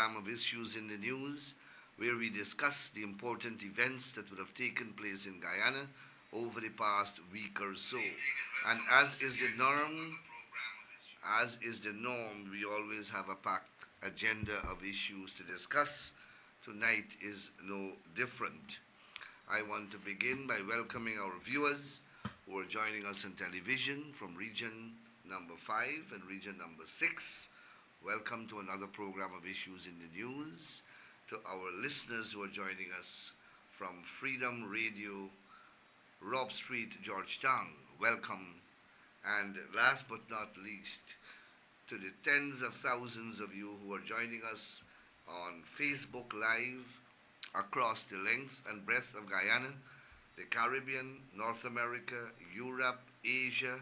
program of Issues in the News, where we discuss the important events that would have taken place in Guyana over the past week or so. And as is the norm, we always have a packed agenda of issues to discuss. Tonight is no different. I want to begin by welcoming our viewers who are joining us on television from region number 5 and region number 6. Welcome to another program of Issues in the News. To our listeners who are joining us from Freedom Radio, Rob Street, Georgetown, welcome. And last but not least, to the tens of thousands of you who are joining us on Facebook Live across the length and breadth of Guyana, the Caribbean, North America, Europe, Asia,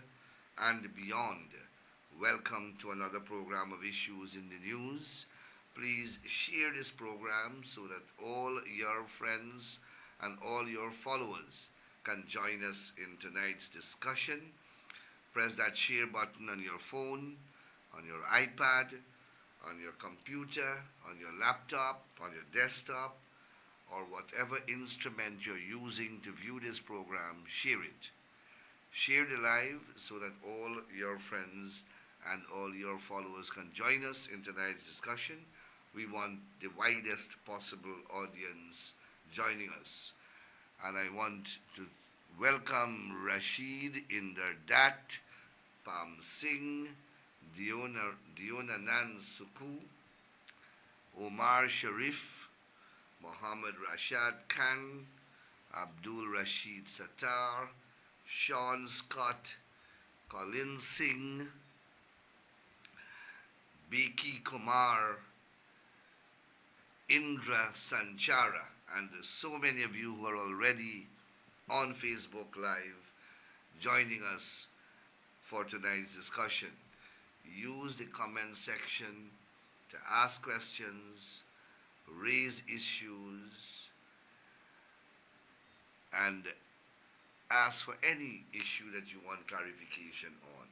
and beyond. Welcome to another program of Issues in the News. Please share this program so that all your friends and all your followers can join us in tonight's discussion. Press that share button on your phone, on your iPad, on your computer, on your laptop, on your desktop, or whatever instrument you're using to view this program. Share it. Share the live so that all your friends and all your followers can join us in tonight's discussion. We want the widest possible audience joining us. And I want to welcome Rashid Inderdat, Pam Singh, Diona Nan Suku, Omar Sharif, Mohammed Rashad Khan, Abdul Rashid Sattar, Sean Scott, Colin Singh, Biki Kumar, Indra Sanchara, and so many of you who are already on Facebook Live joining us for tonight's discussion. Use the comment section to ask questions, raise issues, and ask for any issue that you want clarification on.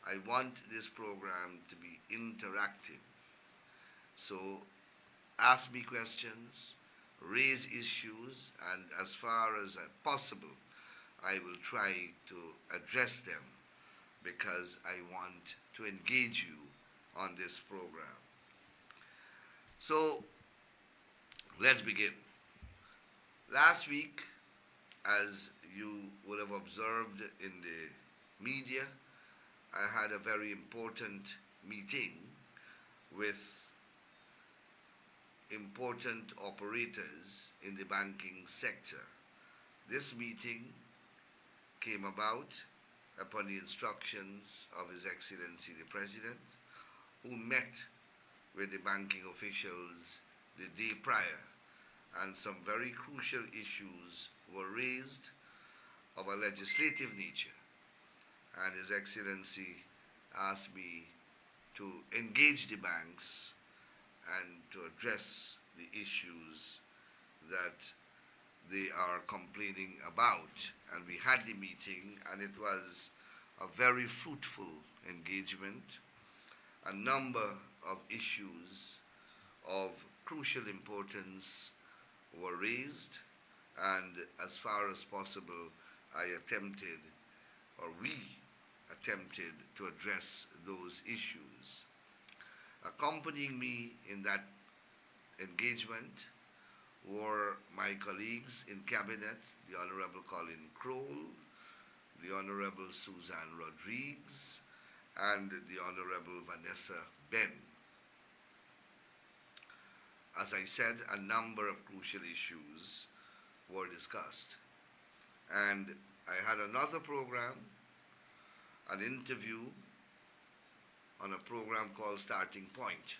I want this program to be interactive. So ask me questions, raise issues, and as far as possible, I will try to address them because I want to engage you on this program. So let's begin. Last week, as you would have observed in the media, I had a very important meeting with important operators in the banking sector. This meeting came about upon the instructions of His Excellency the President, who met with the banking officials the day prior, and some very crucial issues were raised of a legislative nature. And His Excellency asked me to engage the banks and to address the issues that they are complaining about. And we had the meeting, and it was a very fruitful engagement. A number of issues of crucial importance were raised, and as far as possible, we attempted to address those issues. Accompanying me in that engagement were my colleagues in Cabinet, the Honorable Colin Crowell, the Honorable Suzanne Rodriguez, and the Honorable Vanessa Ben. As I said, a number of crucial issues were discussed. And I had another program, an interview on a program called Starting Point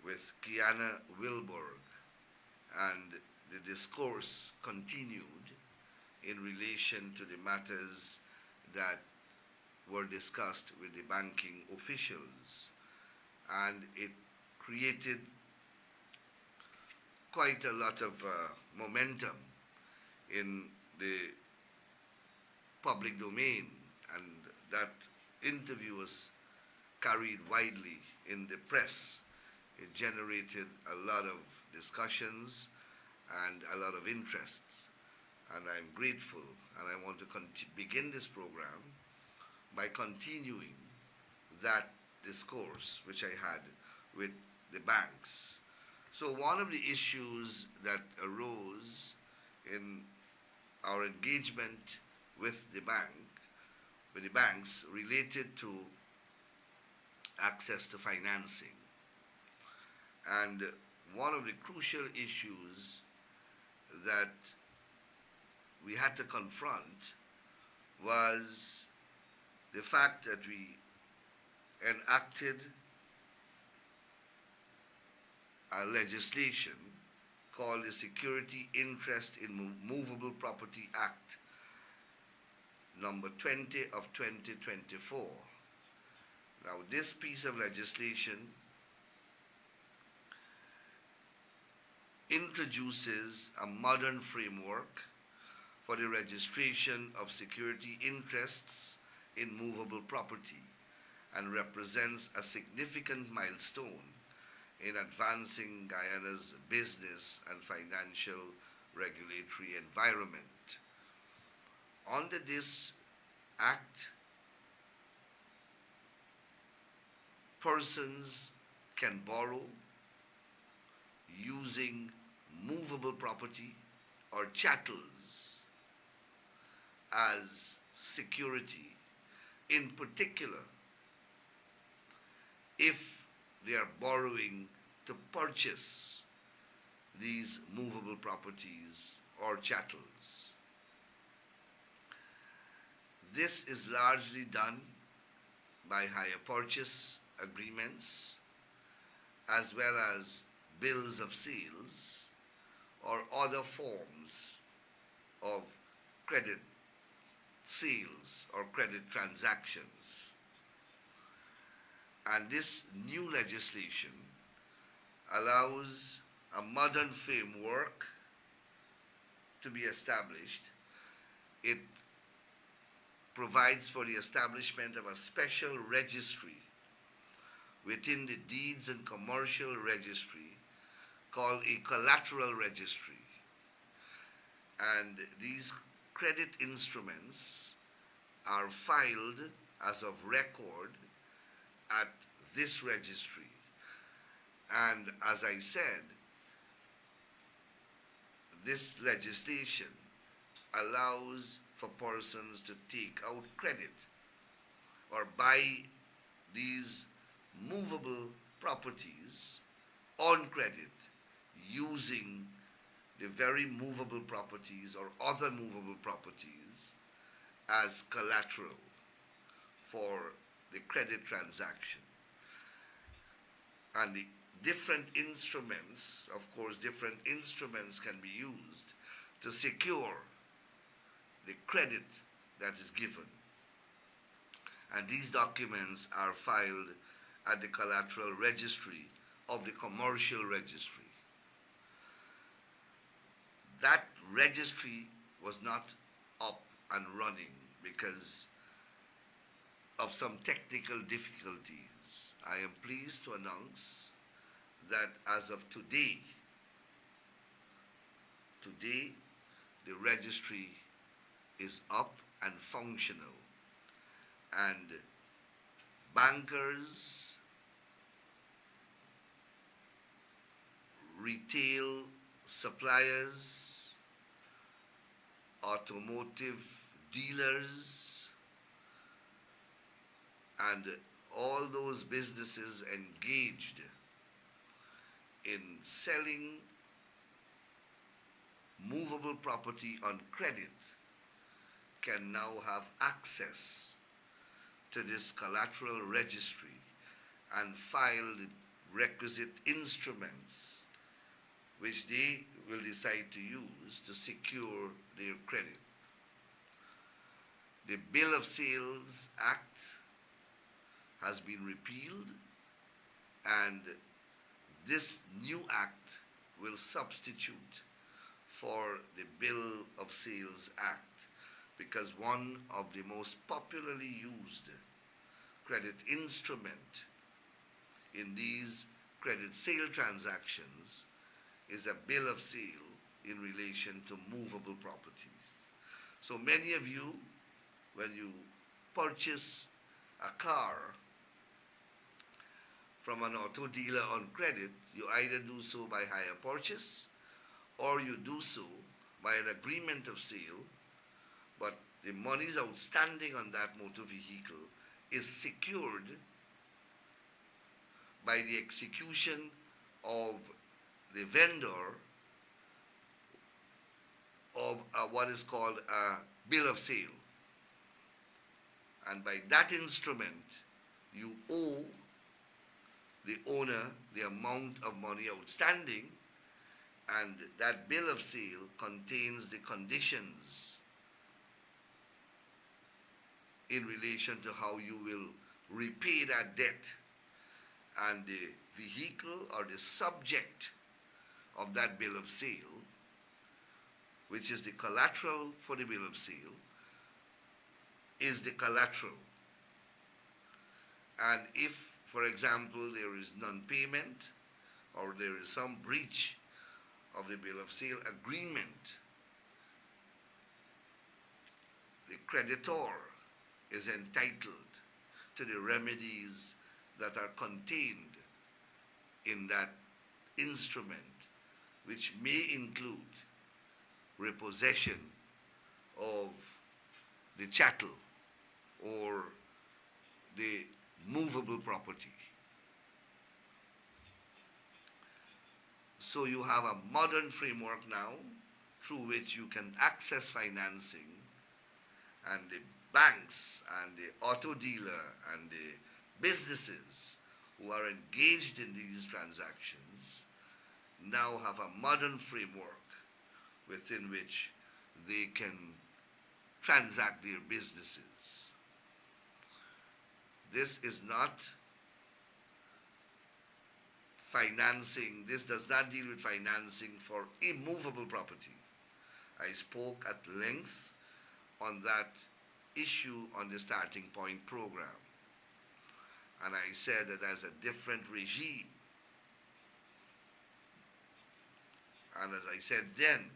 with Kiana Wilborg, and the discourse continued in relation to the matters that were discussed with the banking officials, and it created quite a lot of momentum in the public domain, and that interview was carried widely in the press It generated a lot of discussions and a lot of interests. And I'm grateful, and I want to begin this program by continuing that discourse which I had with the banks. So one of the issues that arose in our engagement with the banks related to access to financing. And one of the crucial issues that we had to confront was the fact that we enacted a legislation called the Security Interest in Movable Property Act, number 20 of 2024. Now, this piece of legislation introduces a modern framework for the registration of security interests in movable property and represents a significant milestone in advancing Guyana's business and financial regulatory environment. Under this act, persons can borrow using movable property or chattels as security, in particular if they are borrowing to purchase these movable properties or chattels. This is largely done by hire purchase agreements as well as bills of sales or other forms of credit sales or credit transactions. And this new legislation allows a modern framework to be established. It provides for the establishment of a special registry within the Deeds and Commercial Registry called a collateral registry. And these credit instruments are filed as of record at this registry. And as I said, this legislation allows for persons to take out credit or buy these movable properties on credit using the very movable properties or other movable properties as collateral for the credit transaction. And the different instruments, of course, different instruments can be used to secure the credit that is given. And these documents are filed at the collateral registry of the commercial registry. That registry was not up and running because of some technical difficulties. I am pleased to announce that as of today, the registry is up and functional, and bankers, retail suppliers, automotive dealers, and all those businesses engaged in selling movable property on credit can now have access to this collateral registry and file the requisite instruments which they will decide to use to secure their credit. The Bill of Sales Act has been repealed, and this new act will substitute for the Bill of Sales Act, because one of the most popularly used credit instrument in these credit sale transactions is a bill of sale in relation to movable properties. So many of you, when you purchase a car from an auto dealer on credit, you either do so by hire purchase or you do so by an agreement of sale, but the monies outstanding on that motor vehicle is secured by the execution of the vendor of what is called a bill of sale. And by that instrument, you owe the owner the amount of money outstanding, and that bill of sale contains the conditions in relation to how you will repay that debt. And the vehicle or the subject of that bill of sale, which is the collateral for the bill of sale, is the collateral. And if, for example, there is non-payment or there is some breach of the bill of sale agreement, the creditor is entitled to the remedies that are contained in that instrument, which may include repossession of the chattel or the movable property. So you have a modern framework now through which you can access financing, and the banks and the auto dealer and the businesses who are engaged in these transactions now have a modern framework within which they can transact their businesses. This is not financing, this does not deal with financing for immovable property. I spoke at length on that issue on the Starting Point program. And I said that there's a different regime. And as I said then,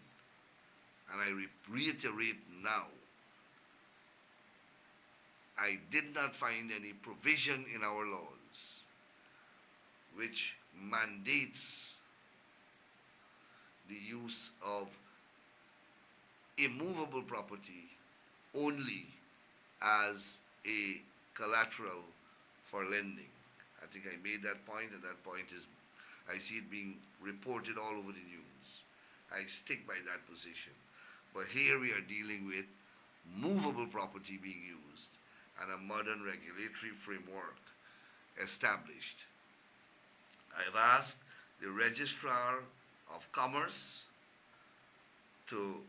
and I reiterate now, I did not find any provision in our laws which mandates the use of immovable property only as a collateral for lending. I think I made that point, and that point is, I see it being reported all over the news. I stick by that position. But here we are dealing with movable property being used and a modern regulatory framework established. I have asked the Registrar of Commerce to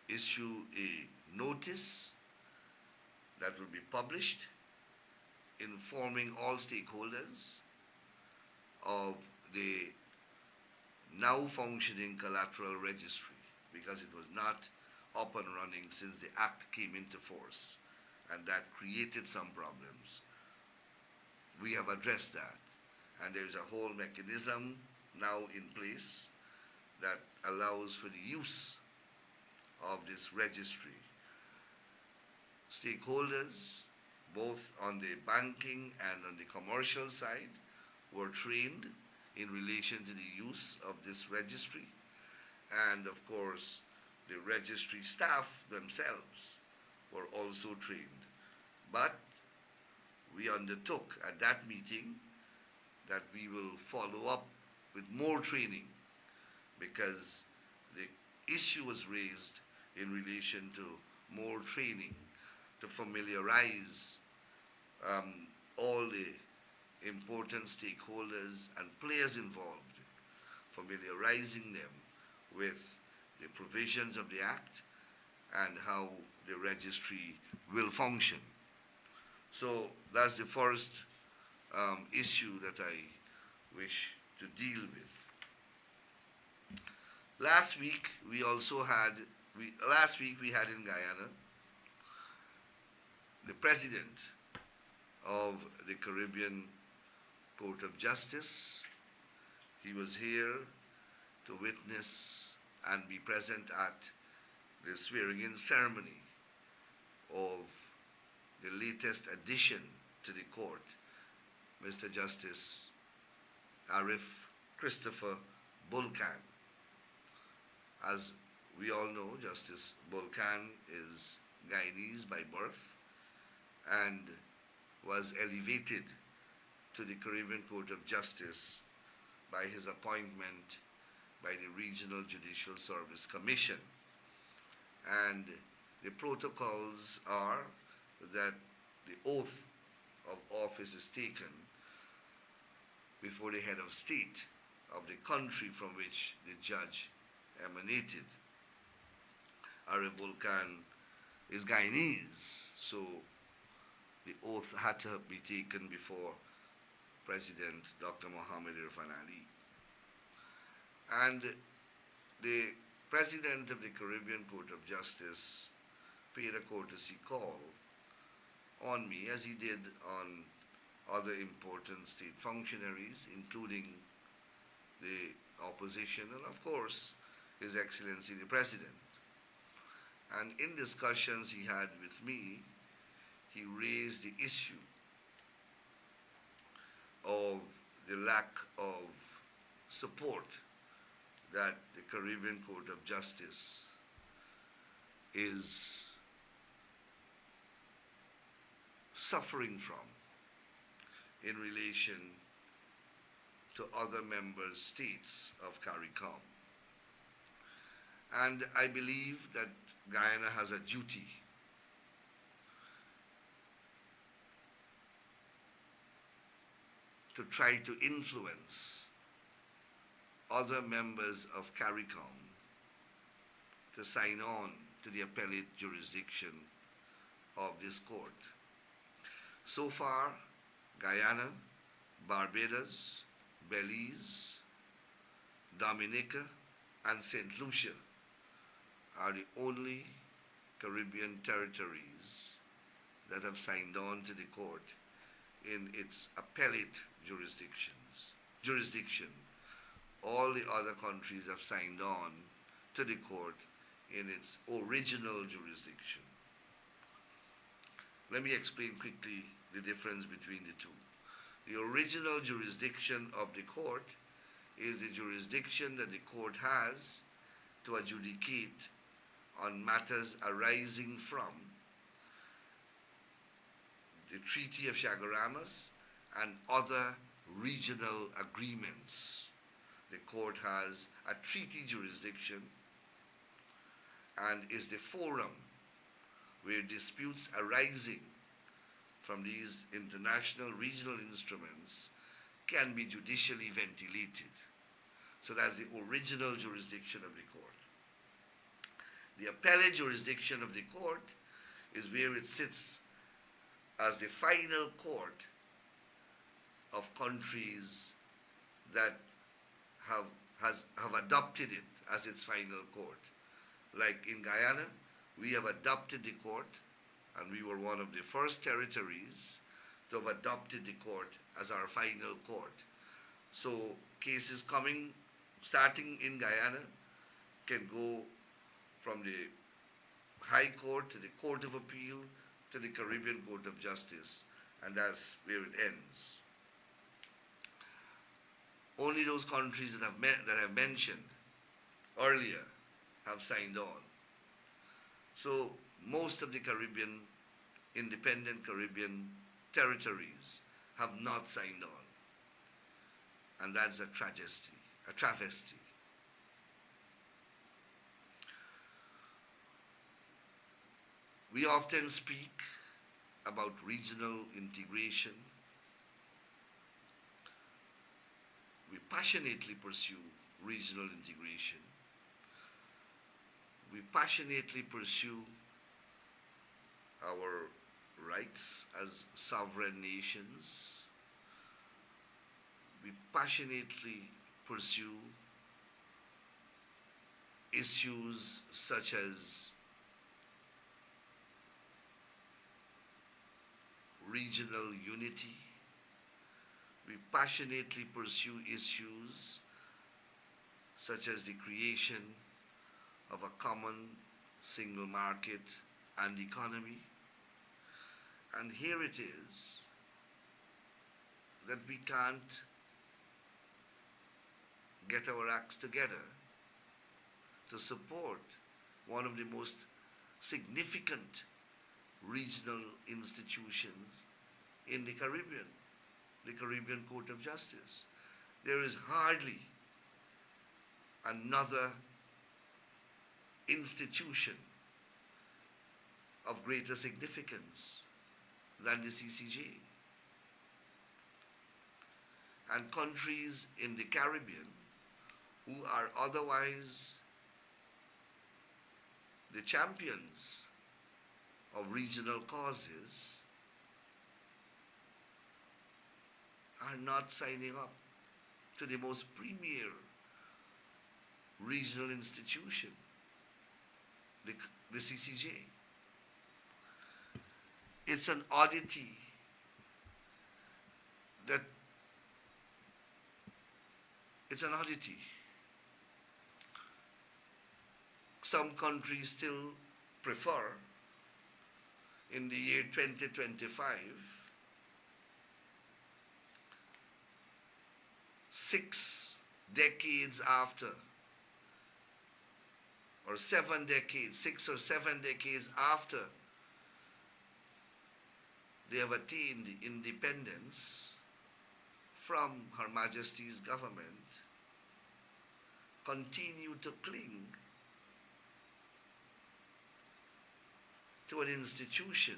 issue a notice that will be published informing all stakeholders of the now functioning collateral registry, because it was not up and running since the Act came into force, and that created some problems. We have addressed that, and there's a whole mechanism now in place that allows for the use of this registry. Stakeholders, both on the banking and on the commercial side, were trained in relation to the use of this registry, and of course the registry staff themselves were also trained. But we undertook at that meeting that we will follow up with more training, because the issue was raised in relation to more training to familiarize all the important stakeholders and players involved, familiarizing them with the provisions of the Act and how the registry will function. So that's the first issue that I wish to deal with. Last week we had in Guyana the President of the Caribbean Court of Justice He was here to witness and be present at the swearing-in ceremony of the latest addition to the court, Mr. Justice Arif Christopher Bulkan. As we all know, Justice Bulkan is Guyanese by birth and was elevated to the Caribbean Court of Justice by his appointment by the Regional Judicial Service Commission. And the protocols are that the oath of office is taken before the head of state of the country from which the judge emanated. Arif Bulkan is Guyanese, so the oath had to be taken before President Dr. Muhammad Irfan Ali. And the President of the Caribbean Court of Justice paid a courtesy call on me, as he did on other important state functionaries, including the opposition and, of course, His Excellency the President. And in discussions he had with me, he raised the issue of the lack of support that the Caribbean Court of Justice is suffering from in relation to other member states of CARICOM. And I believe that Guyana has a duty to try to influence other members of CARICOM to sign on to the appellate jurisdiction of this court. So far, Guyana, Barbados, Belize, Dominica, and St. Lucia are the only Caribbean territories that have signed on to the court in its appellate jurisdiction. All the other countries have signed on to the court in its original jurisdiction. Let me explain quickly the difference between the two. The original jurisdiction of the court is the jurisdiction that the court has to adjudicate on matters arising from the Treaty of Chaguaramas and other regional agreements. The court has a treaty jurisdiction and is the forum where disputes arising from these international regional instruments can be judicially ventilated. So that's the original jurisdiction of the court. The appellate jurisdiction of the court is where it sits as the final court of countries that have adopted it as its final court. Like in Guyana, we have adopted the court, and we were one of the first territories to have adopted the court as our final court. So cases starting in Guyana can go from the High Court to the Court of Appeal to the Caribbean Court of Justice, and that's where it ends. Only those countries that I've mentioned earlier have signed on. So most of the independent Caribbean territories have not signed on. And that's a travesty. We often speak about regional integration. We passionately pursue regional integration. We passionately pursue our rights as sovereign nations. We passionately pursue issues such as regional unity. We passionately pursue issues such as the creation of a common single market and economy. And here it is that we can't get our acts together to support one of the most significant regional institutions in the Caribbean Court of Justice. There is hardly another institution of greater significance than the CCJ. And countries in the Caribbean who are otherwise the champions of regional causes are not signing up to the most premier regional institution, the CCJ. It's an oddity that some countries still prefer, in the year 2025, 6 decades after, or 7 decades, 6 or 7 decades after they have attained independence from Her Majesty's government, continue to cling to an institution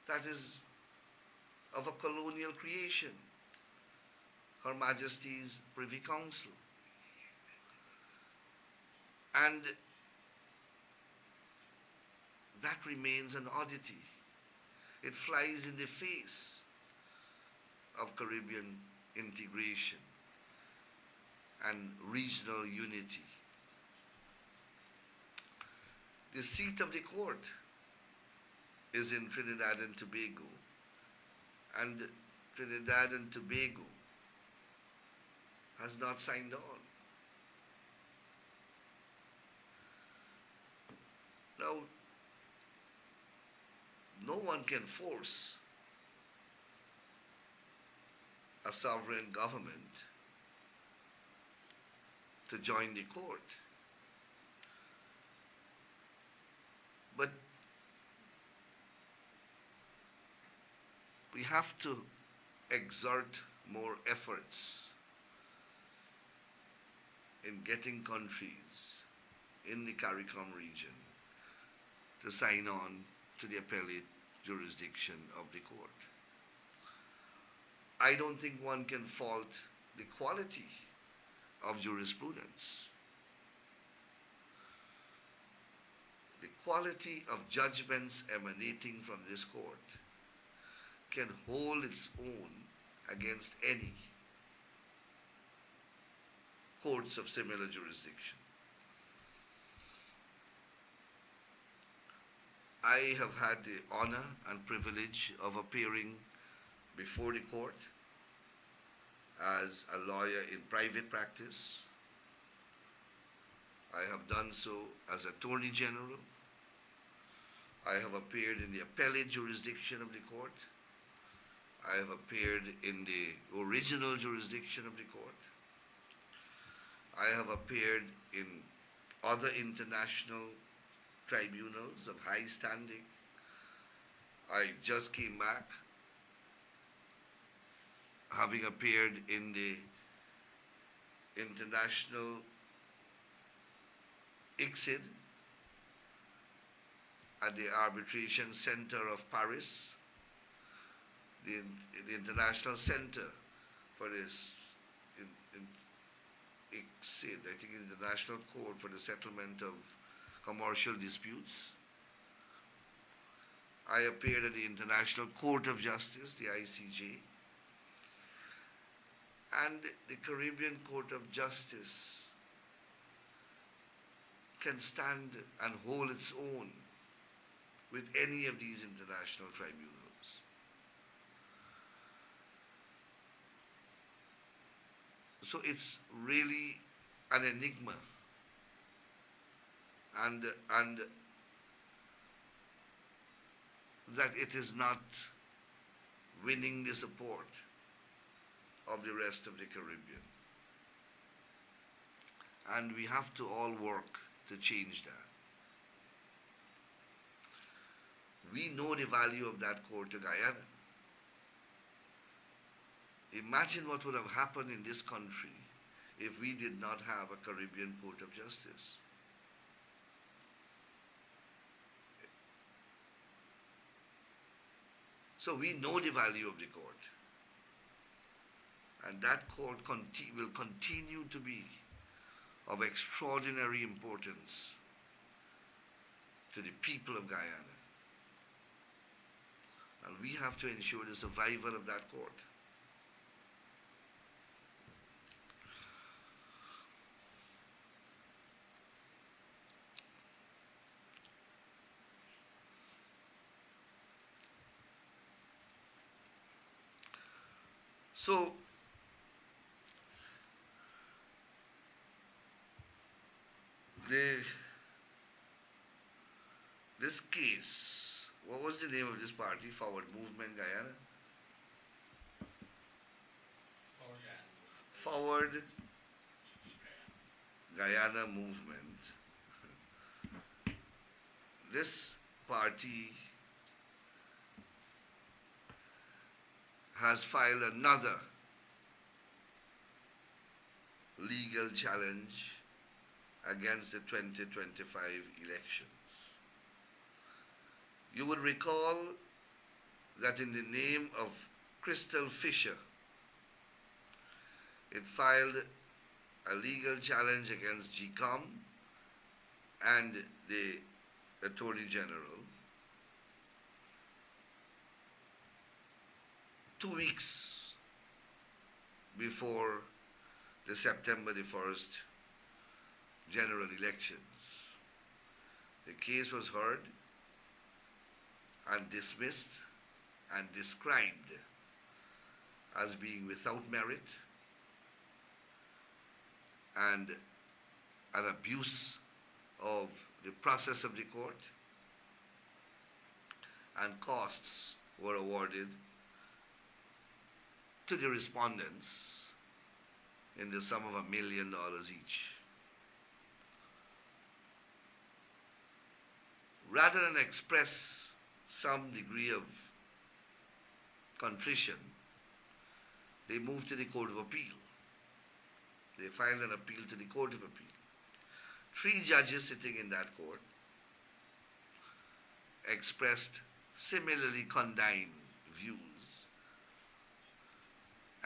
that is of a colonial creation, Her Majesty's Privy Council. And that remains an oddity. It flies in the face of Caribbean integration and regional unity. The seat of the court is in Trinidad and Tobago, and Trinidad and Tobago has not signed on. Now, no one can force a sovereign government to join the court. But we have to exert more efforts in getting countries in the CARICOM region to sign on to the appellate jurisdiction of the court. I don't think one can fault the quality of jurisprudence. The quality of judgments emanating from this court can hold its own against any courts of similar jurisdiction. I have had the honor and privilege of appearing before the court as a lawyer in private practice. I have done so as Attorney General. I have appeared in the appellate jurisdiction of the court. I have appeared in the original jurisdiction of the court. I have appeared in other international tribunals of high standing. I just came back having appeared in the International ICSID at the Arbitration Center of Paris, the International Center for this ICSID, I think International Court for the Settlement of Commercial Disputes. I appeared at the International Court of Justice, the ICJ, and the Caribbean Court of Justice can stand and hold its own with any of these international tribunals. So it's really an enigma, and that it is not winning the support of the rest of the Caribbean. And we have to all work to change that. We know the value of that court to Guyana. Imagine what would have happened in this country if we did not have a Caribbean Court of Justice. So we know the value of the court. And that court will continue to be of extraordinary importance to the people of Guyana. And we have to ensure the survival of that court. So, this case, what was the name of this party? Forward Movement Guyana? Forward Guyana Movement. This party has filed another legal challenge against the 2025 elections. You would recall that in the name of Crystal Fisher, it filed a legal challenge against GCOM and the Attorney General 2 weeks before the September the 1st general elections. The case was heard and dismissed and described as being without merit and an abuse of the process of the court, and costs were awarded to the respondents in the sum of $1 million each. Rather than express some degree of contrition, they moved to the Court of Appeal. They filed an appeal to the Court of Appeal. 3 judges sitting in that court expressed similarly condign views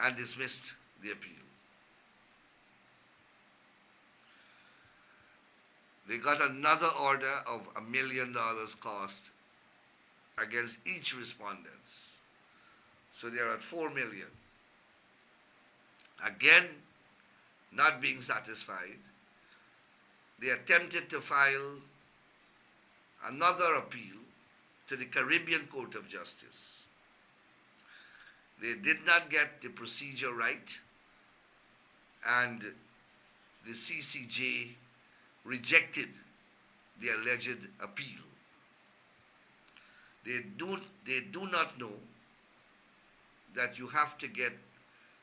and dismissed the appeal. They got another order of $1 million cost against each respondent. So they are at $4 million. Again, not being satisfied, they attempted to file another appeal to the Caribbean Court of Justice. They did not get the procedure right, and the CCJ rejected the alleged appeal. They do not know that you have to get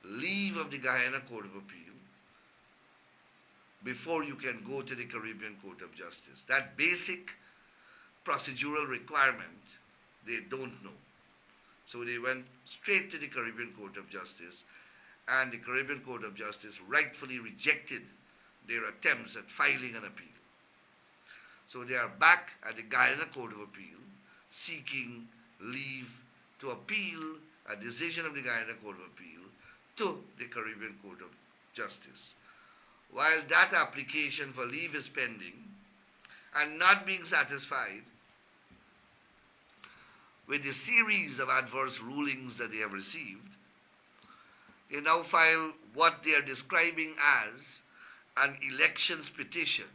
leave of the Guyana Court of Appeal before you can go to the Caribbean Court of Justice. That basic procedural requirement, they don't know. So they went straight to the Caribbean Court of Justice, and the Caribbean Court of Justice rightfully rejected their attempts at filing an appeal. So they are back at the Guyana Court of Appeal seeking leave to appeal a decision of the Guyana Court of Appeal to the Caribbean Court of Justice. While that application for leave is pending and not being satisfied with the series of adverse rulings that they have received, they now file what they are describing as an elections petition.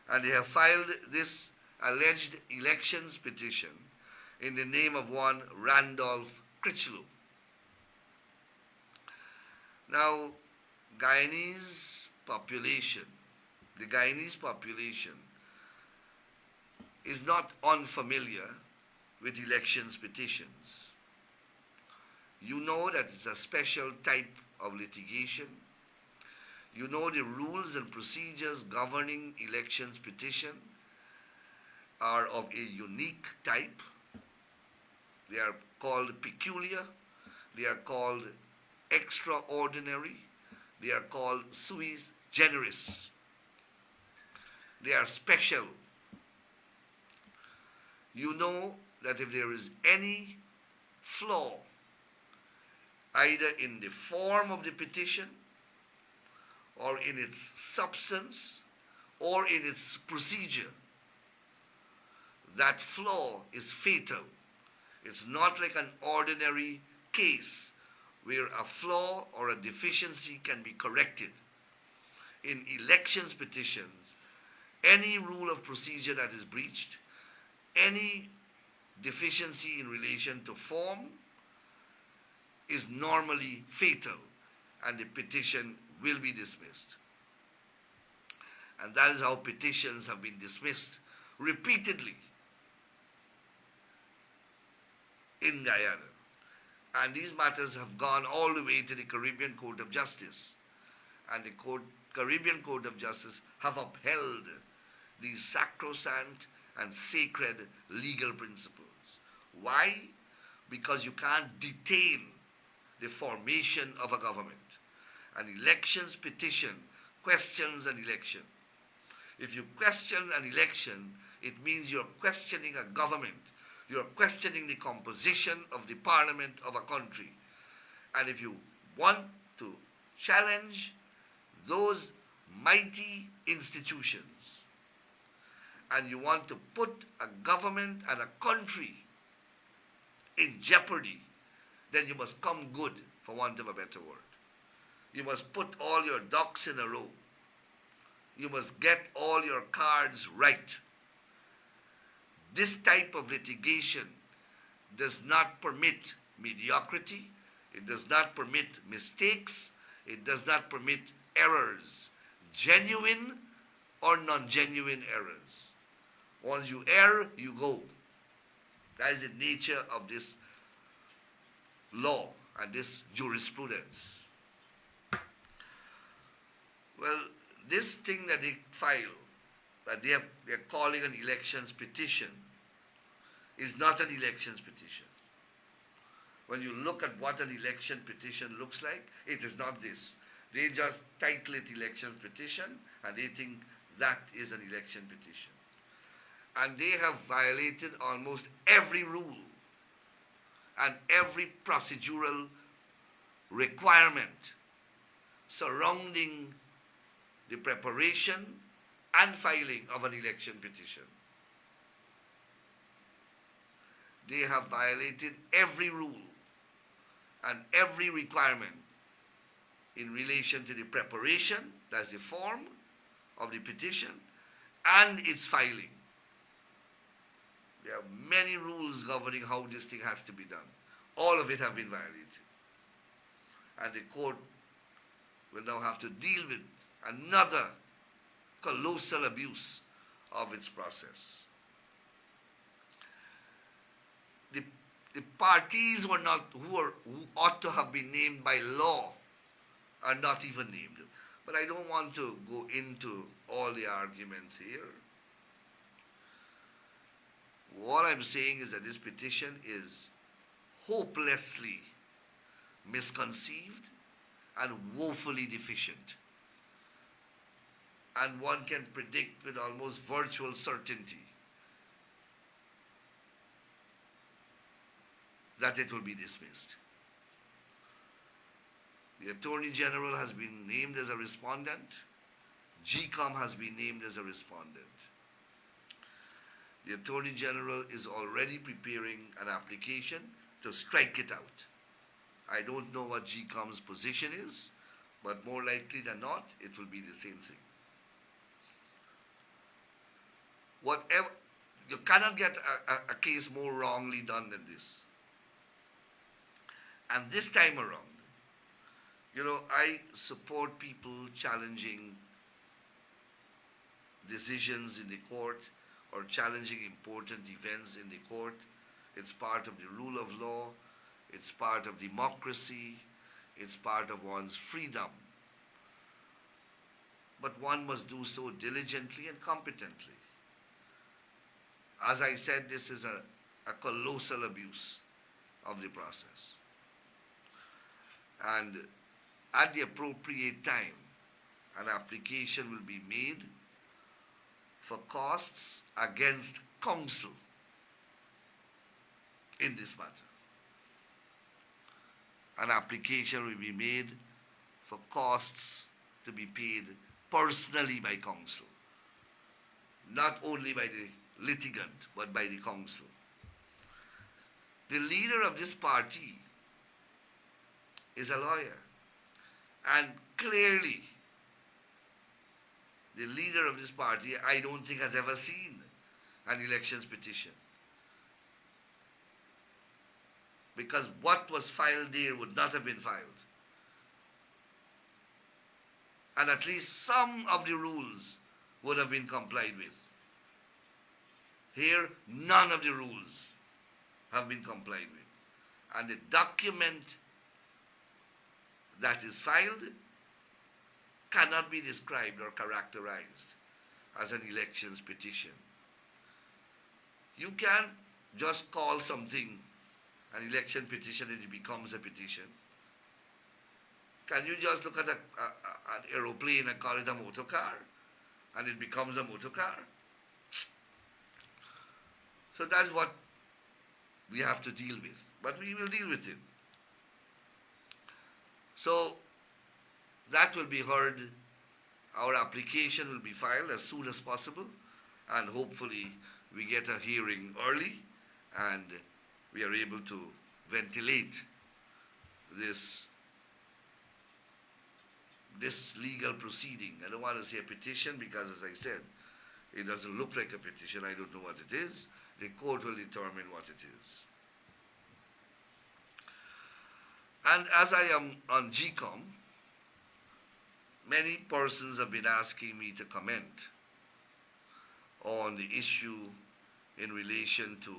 And they have filed this alleged elections petition in the name of one Randolph Critchlow. Now, Guyanese population, the Guyanese population is not unfamiliar with elections petitions. You know that it's a special type of litigation. You know the rules and procedures governing elections petition are of a unique type. They are called peculiar. They are called extraordinary. They are called sui generis. They are special. You know that if there is any flaw, either in the form of the petition, or in its substance, or in its procedure, that flaw is fatal. It's not like an ordinary case where a flaw or a deficiency can be corrected. In elections petitions, any rule of procedure that is breached, any deficiency in relation to form is normally fatal, and the petition will be dismissed. And that is how petitions have been dismissed repeatedly in Guyana. And these matters have gone all the way to the Caribbean Court of Justice. And the Caribbean Court of Justice have upheld these sacrosanct and sacred legal principles. Why? Because you can't detain the formation of a government. An elections petition questions an election. If you question an election, it means you're questioning a government. You're questioning the composition of the parliament of a country. And if you want to challenge those mighty institutions, and you want to put a government and a country in jeopardy, then you must come good, for want of a better word. You must put all your ducks in a row. You must get all your cards right. This type of litigation does not permit mediocrity. It does not permit mistakes. It does not permit errors, genuine or non-genuine errors. Once you err, you go. That is the nature of this law and this jurisprudence. Well, this thing that they file, that they're calling an elections petition, is not an elections petition. When you look at what an election petition looks like, it is not this. They just title it elections petition, and they think that is an election petition. And they have violated almost every rule and every procedural requirement surrounding the preparation and filing of an election petition. They have violated every rule and every requirement in relation to the preparation, that's the form of the petition, and its filing. There are many rules governing how this thing has to be done. All of it have been violated. And the court will now have to deal with another colossal abuse of its process. The parties who ought to have been named by law are not even named. But I don't want to go into all the arguments here. What I'm saying is that this petition is hopelessly misconceived and woefully deficient. And one can predict with almost virtual certainty that it will be dismissed. The Attorney General has been named as a respondent. GCOM has been named as a respondent. The Attorney General is already preparing an application to strike it out. I don't know what GCOM's position is, but more likely than not, it will be the same thing. Whatever, you cannot get a case more wrongly done than this. And this time around, I support people challenging decisions in the court or challenging important events in the court. It's part of the rule of law, it's part of democracy, it's part of one's freedom. But one must do so diligently and competently. As I said, this is a colossal abuse of the process. And at the appropriate time, an application will be made for costs against counsel in this matter. An application will be made for costs to be paid personally by counsel, not only by the litigant, but by the counsel. The leader of this party is a lawyer, and clearly, the leader of this party, I don't think, has ever seen an elections petition. Because what was filed there would not have been filed. And at least some of the rules would have been complied with. Here, none of the rules have been complied with. And the document that is filed cannot be described or characterized as an elections petition. You can't just call something an election petition and it becomes a petition. Can you just look at an aeroplane and call it a motor car and it becomes a motor car? So that's what we have to deal with. But we will deal with it. So that will be heard. Our application will be filed as soon as possible, and hopefully we get a hearing early and we are able to ventilate this legal proceeding. I don't want to say a petition because, as I said, it doesn't look like a petition. I don't know what it is. The court will determine what it is. And as I am on GCOM, many persons have been asking me to comment on the issue in relation to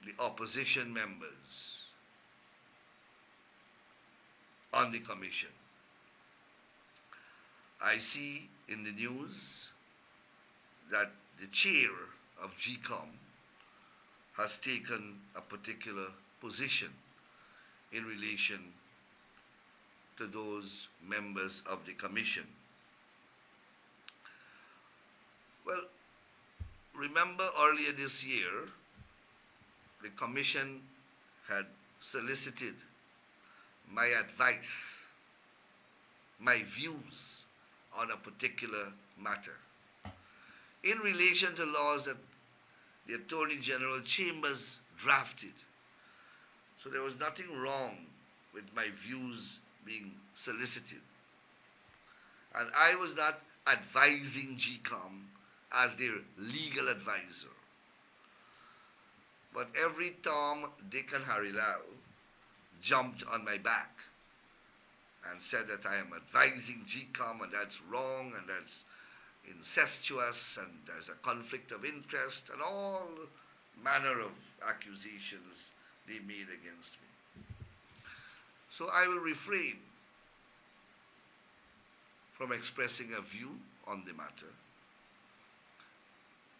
the opposition members on the commission. I see in the news that the chair of GCOM has taken a particular position in relation to those members of the commission. Well, remember earlier this year, the commission had solicited my advice, my views on a particular matter in relation to laws that the Attorney General Chambers drafted. So there was nothing wrong with my views being solicited. And I was not advising GCOM as their legal advisor. But every Tom, Dick, and Harry Lau jumped on my back and said that I am advising GCOM and that's wrong and that's incestuous and there's a conflict of interest and all manner of accusations they made against me. So I will refrain from expressing a view on the matter.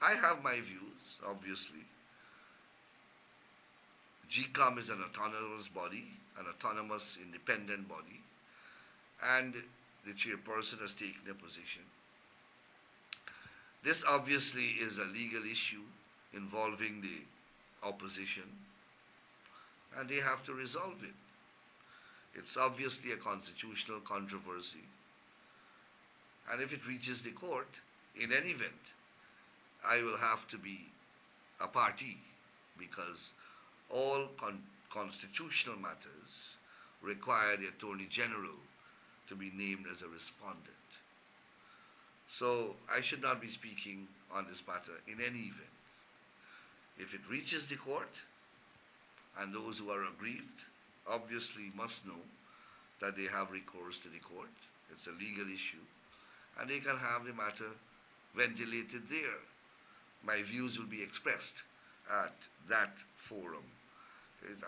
I have my views, obviously. GCOM is an autonomous body, an autonomous independent body, and the chairperson has taken a position. This obviously is a legal issue involving the opposition, and they have to resolve it. It's obviously a constitutional controversy, and if it reaches the court, in any event, I will have to be a party because all constitutional matters require the Attorney General to be named as a respondent. So I should not be speaking on this matter in any event. If it reaches the court, And those who are aggrieved obviously must know that they have recourse to the court. It's a legal issue. And they can have the matter ventilated there. My views will be expressed at that forum.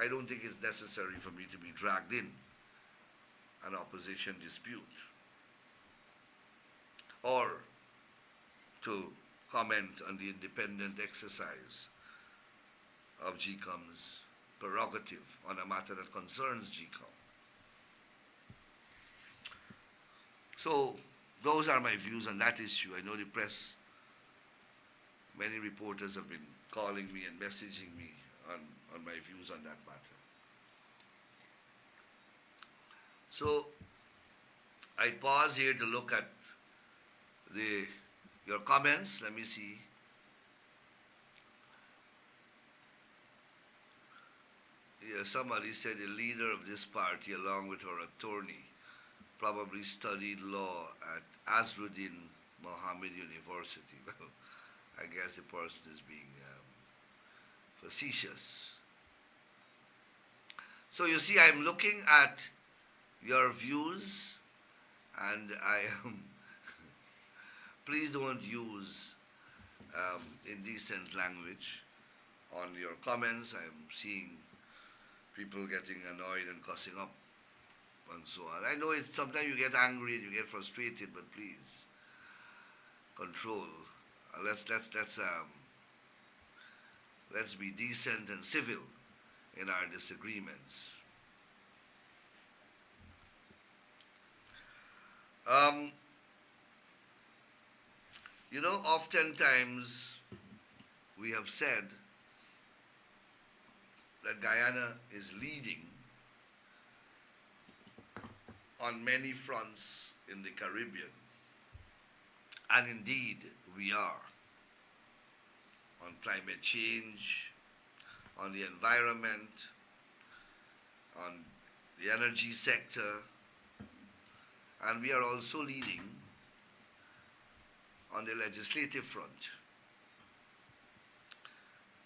I don't think it's necessary for me to be dragged in an opposition dispute or to comment on the independent exercise of GCOM's prerogative on a matter that concerns GCOM. So those are my views on that issue. I know the press, many reporters have been calling me and messaging me on my views on that matter. So I pause here to look at your comments. Let me see. Yeah, somebody said the leader of this party, along with her attorney, probably studied law at Azruddin Mohammed University. Well, I guess the person is being facetious. So you see, I'm looking at your views, and I am. Please don't use indecent language on your comments. I'm seeing people getting annoyed and cussing up and so on. I know it's sometimes you get angry and you get frustrated, but please control. Let's be decent and civil in our disagreements. You know, oftentimes we have said that Guyana is leading on many fronts in the Caribbean. And indeed, we are. On climate change, on the environment, on the energy sector, and we are also leading on the legislative front.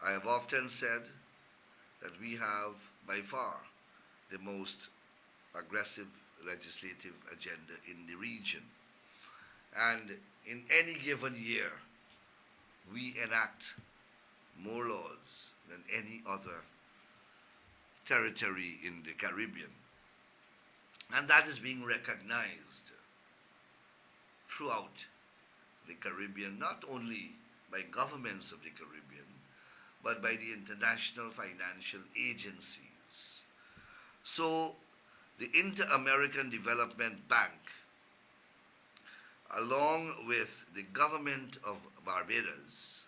I have often said that we have, by far, the most aggressive legislative agenda in the region. And in any given year, we enact more laws than any other territory in the Caribbean. And that is being recognized throughout the Caribbean, not only by governments of the Caribbean, but by the international financial agencies. So the Inter-American Development Bank, along with the government of Barbados,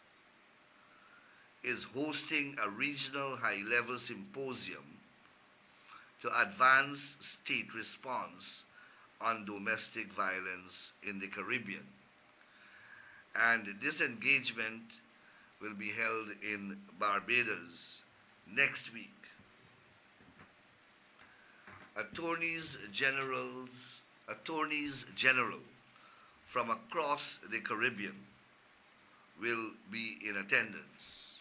is hosting a regional high-level symposium to advance state response on domestic violence in the Caribbean. And this engagement will be held in Barbados next week. Attorneys general from across the Caribbean will be in attendance.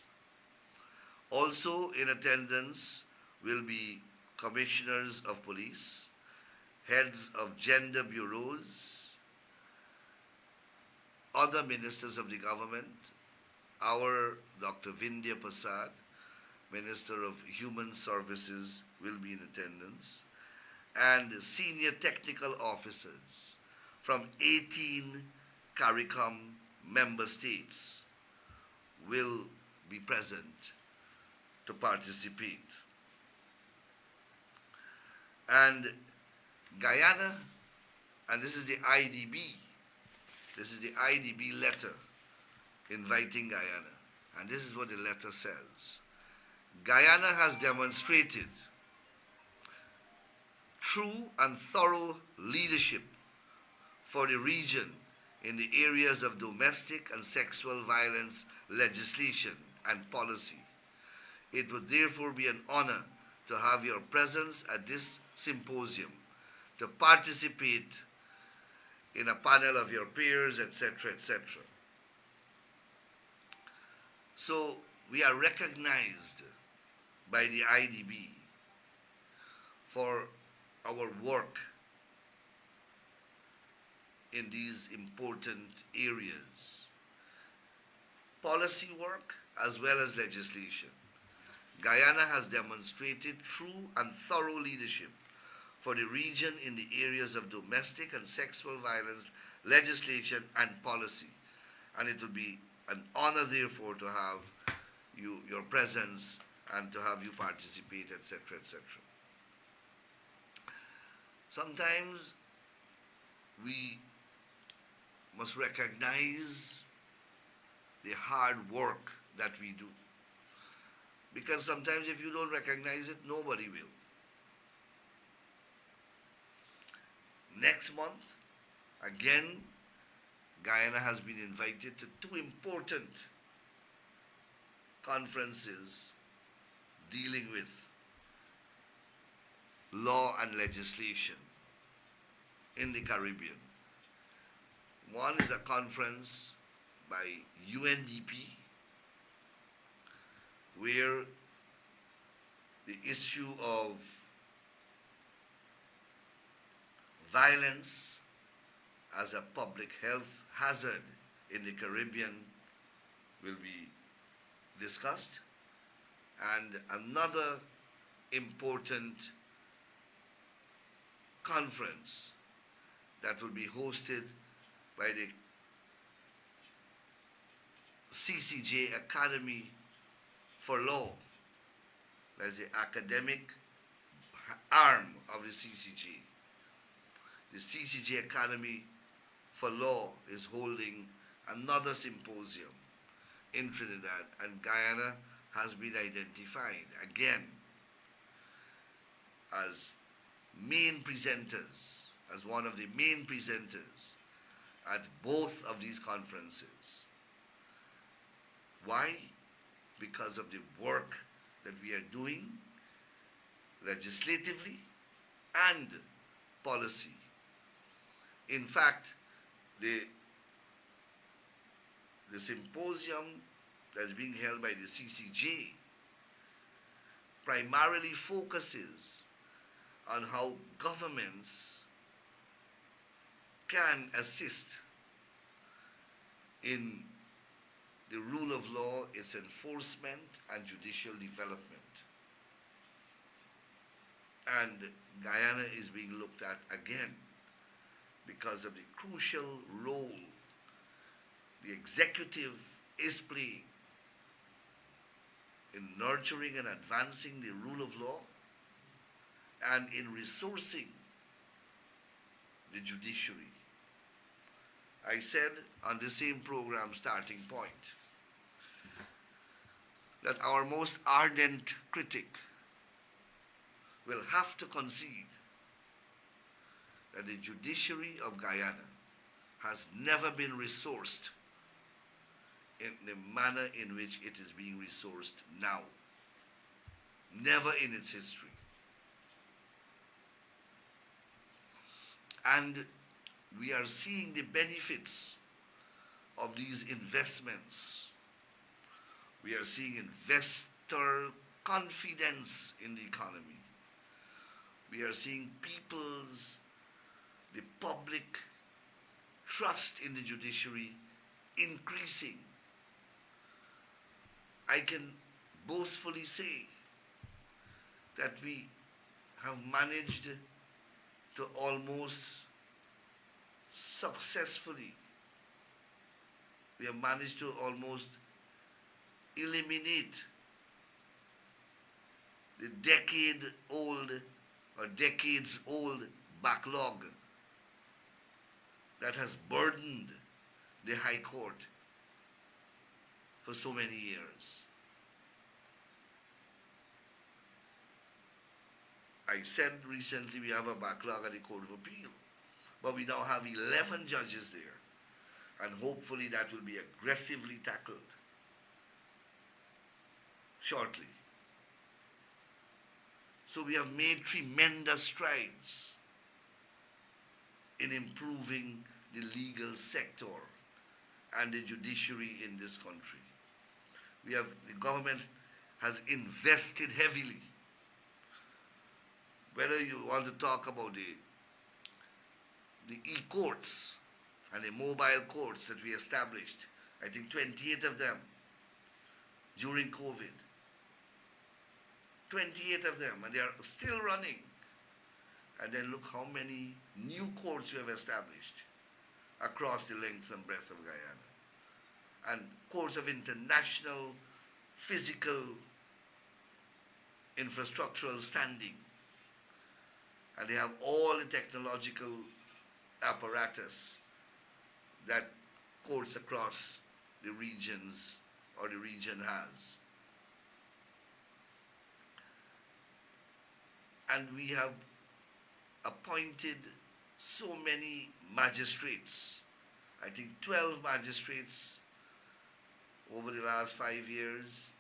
Also in attendance will be commissioners of police, heads of gender bureaus, other ministers of the government, our Dr. Vindhya Prasad, Minister of Human Services, will be in attendance, and senior technical officers from 18 CARICOM member states will be present to participate. And Guyana, and this is the IDB letter inviting Guyana, and this is what the letter says. Guyana has demonstrated true and thorough leadership for the region in the areas of domestic and sexual violence legislation and policy. It would therefore be an honor to have your presence at this symposium, to participate in a panel of your peers, etc., etc. So we are recognized by the IDB for our work in these important areas, policy work as well as legislation. Guyana has demonstrated true and thorough leadership for the region in the areas of domestic and sexual violence legislation and policy. And it will be an honor, therefore, to have your presence and to have you participate, etc., etc. Sometimes we must recognize the hard work that we do. Because sometimes if you don't recognize it, nobody will. Next month, again, Guyana has been invited to two important conferences dealing with law and legislation in the Caribbean. One is a conference by UNDP, where the issue of violence as a public health hazard in the Caribbean will be discussed, and another important conference that will be hosted by the CCJ Academy for Law. That's the academic arm of the CCJ. The CCJ Academy for Law is holding another symposium in Trinidad, and Guyana has been identified again as main presenters, as one of the main presenters at both of these conferences. Why? Because of the work that we are doing legislatively and policy. In fact, the symposium that's being held by the CCJ primarily focuses on how governments can assist in the rule of law, its enforcement, and judicial development. And Guyana is being looked at again because of the crucial role the executive is playing in nurturing and advancing the rule of law and in resourcing the judiciary. I said on the same program starting point that our most ardent critic will have to concede that the judiciary of Guyana has never been resourced in the manner in which it is being resourced now. Never in its history. And we are seeing the benefits of these investments. We are seeing investor confidence in the economy. We are seeing the public trust in the judiciary increasing. I can boastfully say that we have managed to almost successfully, we have managed to almost eliminate the decades-old backlog that has burdened the High Court for so many years. I said recently we have a backlog at the Court of Appeal, but we now have 11 judges there, and hopefully that will be aggressively tackled shortly. So we have made tremendous strides in improving the legal sector and the judiciary in this country. The government has invested heavily. Whether you want to talk about the e-courts and the mobile courts that we established, I think 28 of them during COVID. 28 of them, and they are still running. And then look how many new courts we have established across the length and breadth of Guyana. And courts of international physical infrastructural standing. And they have all the technological apparatus that courts across the regions or the region has. And we have appointed so many magistrates. I think 12 magistrates over the last 5 years,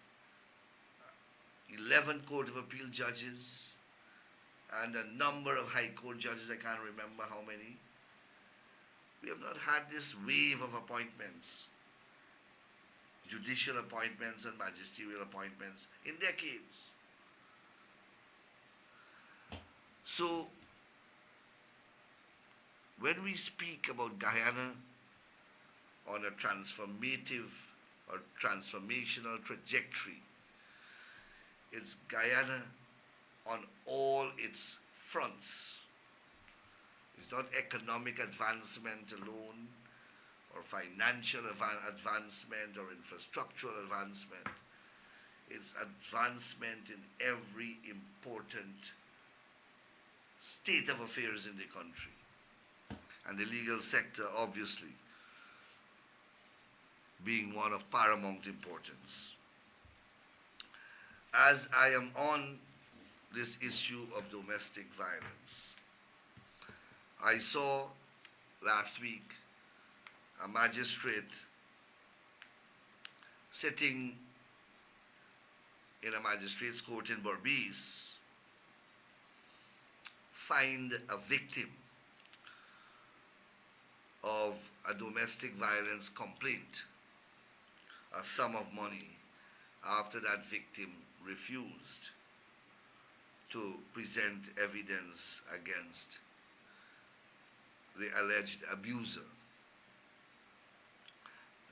11 Court of Appeal judges, and a number of High Court judges, I can't remember how many. We have not had this wave of appointments, judicial appointments and magisterial appointments, in decades. So, when we speak about Guyana on a transformative or transformational trajectory, it's Guyana on all its fronts. It's not economic advancement alone, or financial advancement, or infrastructural advancement. It's advancement in every important state of affairs in the country. And the legal sector, obviously, being one of paramount importance. As I am on this issue of domestic violence, I saw last week a magistrate sitting in a magistrate's court in Berbice find a victim of a domestic violence complaint a sum of money after that victim refused to present evidence against the alleged abuser.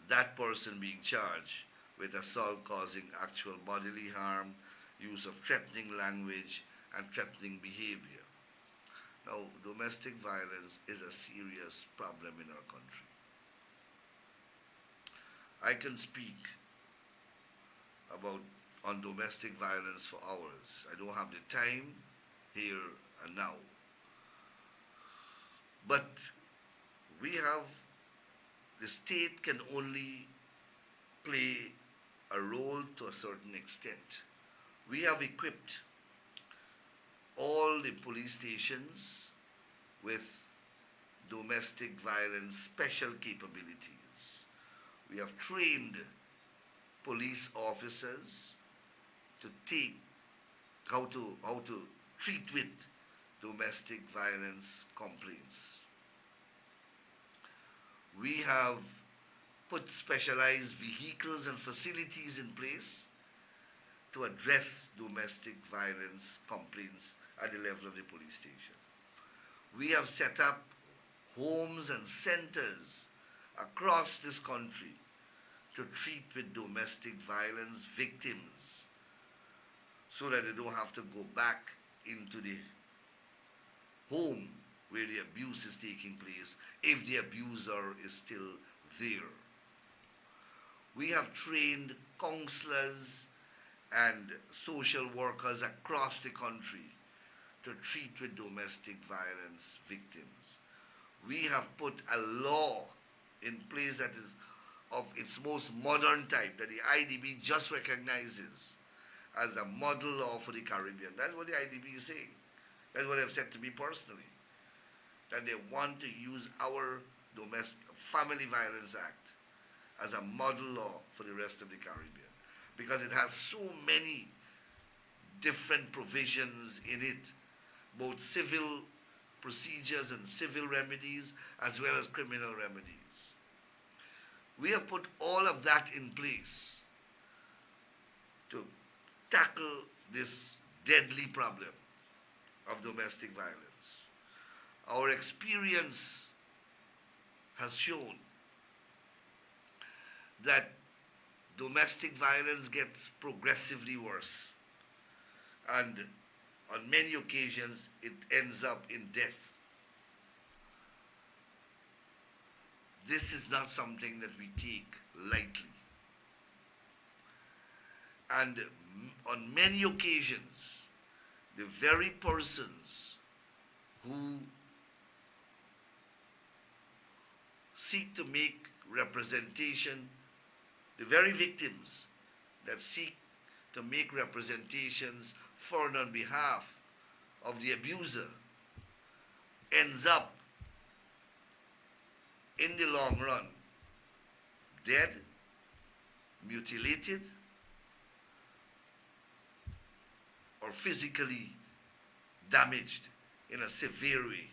That person being charged with assault causing actual bodily harm, use of threatening language, and threatening behavior. Now, domestic violence is a serious problem in our country. I can speak on domestic violence for hours. I don't have the time here and now. But the state can only play a role to a certain extent. We have equipped all the police stations with domestic violence special capabilities. We have trained police officers to take how to treat with domestic violence complaints. We have put specialized vehicles and facilities in place to address domestic violence complaints at the level of the police station. We have set up homes and centers across this country to treat with domestic violence victims so that they don't have to go back into the home where the abuse is taking place if the abuser is still there. We have trained counselors and social workers across the country to treat with domestic violence victims. We have put a law in place that is of its most modern type, that the IDB just recognizes as a model law for the Caribbean. That's what the IDB is saying. That's what they've said to me personally, that they want to use our Domestic Family Violence Act as a model law for the rest of the Caribbean, because it has so many different provisions in it, both civil procedures and civil remedies, as well as criminal remedies. We have put all of that in place to tackle this deadly problem of domestic violence. Our experience has shown that domestic violence gets progressively worse, and on many occasions it ends up in death. This is not something that we take lightly. And on many occasions, the very persons who seek to make representation, the very victims that seek to make representations for and on behalf of the abuser, ends up in the long run dead, mutilated, or physically damaged in a severe way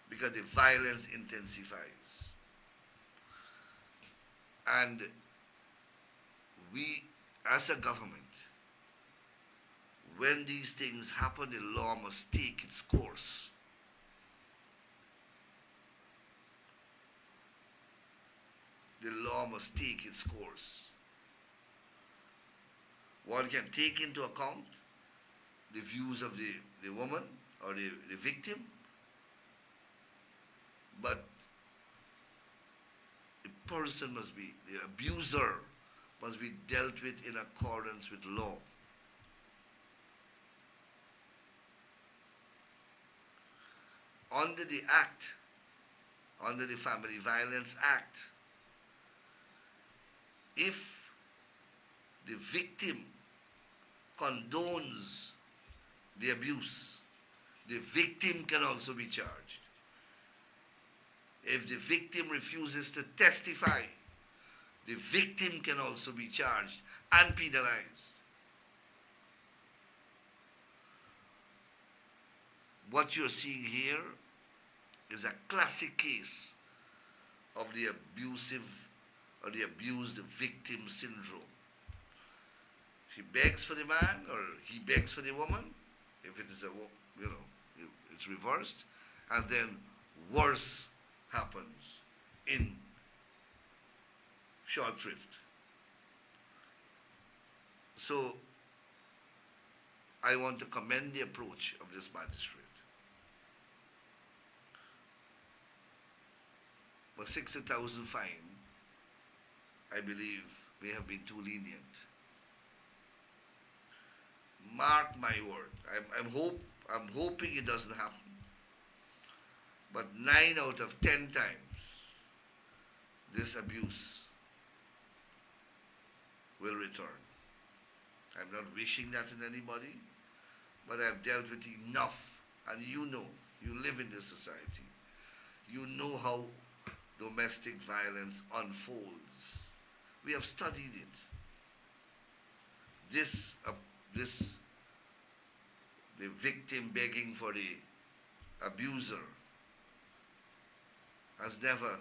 because the violence intensifies. And we, as a government, when these things happen, the law must take its course. The law must take its course. One can take into account the views of the woman or the victim, but the person must be, the abuser must be dealt with in accordance with law. Under the Act, under the Family Violence Act, if the victim condones the abuse, the victim can also be charged. If the victim refuses to testify, the victim can also be charged and penalized. What you're seeing here is a classic case of the abusive or the abused victim syndrome. She begs for the man, or he begs for the woman. If it is it's reversed, and then worse happens in short shrift. So I want to commend the approach of this magistrate. For 60,000 fine, I believe may have been too lenient. Mark my word. I'm hoping it doesn't happen. But 9 out of 10 times, this abuse will return. I'm not wishing that in anybody, but I've dealt with enough, and you know, you live in this society. You know how domestic violence unfolds. We have studied it. The victim begging for the abuser has never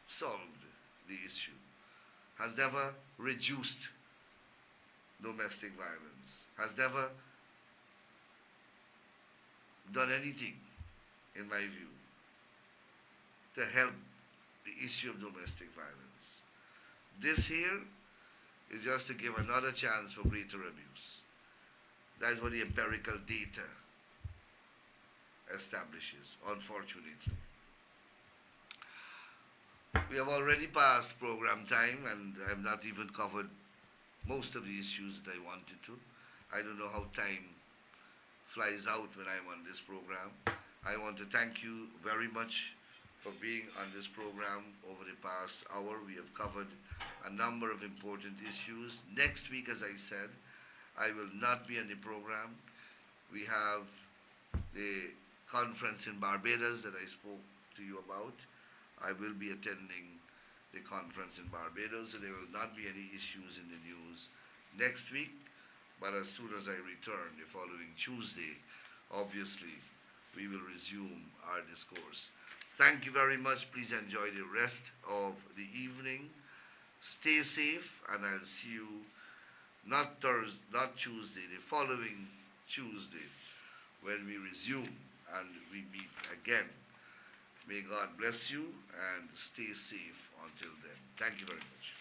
solved the issue, has never reduced domestic violence, has never done anything, in my view, to help the issue of domestic violence. This here is just to give another chance for greater abuse. That's what the empirical data establishes, unfortunately. We have already passed program time, and I have not even covered most of the issues that I wanted to. I don't know how time flies out when I'm on this program. I want to thank you very much for being on this program over the past hour. We have covered a number of important issues. Next week, as I said, I will not be on the program. We have the conference in Barbados that I spoke to you about. I will be attending the conference in Barbados, and there will not be any issues in the news next week. But as soon as I return the following Tuesday, obviously, we will resume our discourse. Thank you very much. Please enjoy the rest of the evening. Stay safe, and I'll see you not Thursday, not Tuesday, the following Tuesday, when we resume and we meet again. May God bless you and stay safe until then. Thank you very much.